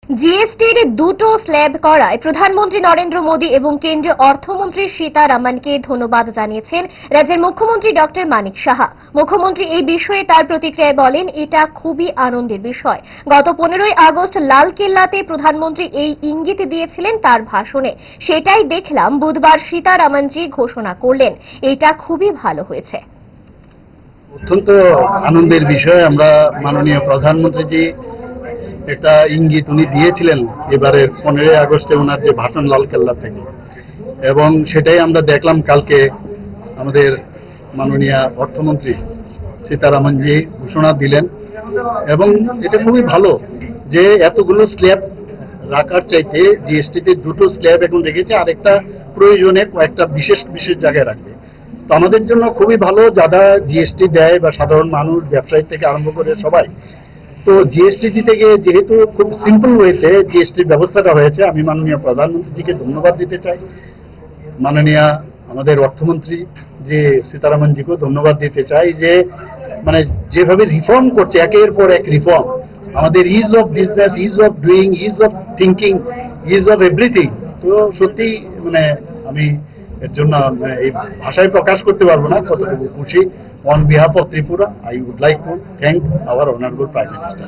জিএসটির দুটো স্ল্যাব করায় প্রধানমন্ত্রী নরেন্দ্র মোদী এবং কেন্দ্রীয় অর্থমন্ত্রী সীতারামনকে ধন্যবাদ জানিয়েছেন রাজ্যের মুখ্যমন্ত্রী ডক্টর মানিক সাহা। মুখ্যমন্ত্রী এই বিষয়ে তার প্রতিক্রিয়ায় বলেন, এটা খুবই আনন্দের বিষয়। গত 15ই আগস্ট লালকেল্লাতে প্রধানমন্ত্রী এই ইঙ্গিত দিয়েছিলেন তার ভাষণে। সেটাই দেখলাম বুধবার সীতারামনজি ঘোষণা করলেন। এটা খুবই ভালো হয়েছে। অত্যন্ত আনন্দের বিষয়। আমরা মাননীয় প্রধানমন্ত্রীজি একটা ইঙ্গিত উনি দিয়েছিলেন এবারের 15ই আগস্টে ওনার যে ভাষণ লালকেল্লা থেকে, এবং সেটাই আমরা দেখলাম কালকে আমাদের মাননীয় অর্থমন্ত্রী সীতারামনজি ঘোষণা দিলেন। এবং এটা খুবই ভালো যে এতগুলো স্ল্যাব রাখার চাইতে জিএসটিতে দুটো স্ল্যাব এখন রেখেছে, আর একটা প্রয়োজনে কয়েকটা বিশেষ বিশেষ জায়গায় রাখবে। তো আমাদের জন্য খুবই ভালো, যারা জিএসটি দেয় বা সাধারণ মানুষ, ব্যবসায়ী থেকে আরম্ভ করে সবাই। তো জিএসটি থেকে যেহেতু খুব সিম্পল ওয়েতে জিএসটির ব্যবস্থাটা হয়েছে, আমি মাননীয় প্রধানমন্ত্রীজিকে ধন্যবাদ দিতে চাই। মাননীয় আমাদের অর্থমন্ত্রী যে সীতারামনজিকেও ধন্যবাদ দিতে চাই, যে মানে যেভাবে রিফর্ম করছে, একের পর এক রিফর্ম, আমাদের is of business, is of doing, is of thinking, is of everything. তো সত্যি মানে আমি এর জন্য এই ভাষায় প্রকাশ করতে পারবো না কতটুকু খুশি। On behalf of Tripura, I would like to thank our honorable Prime Minister.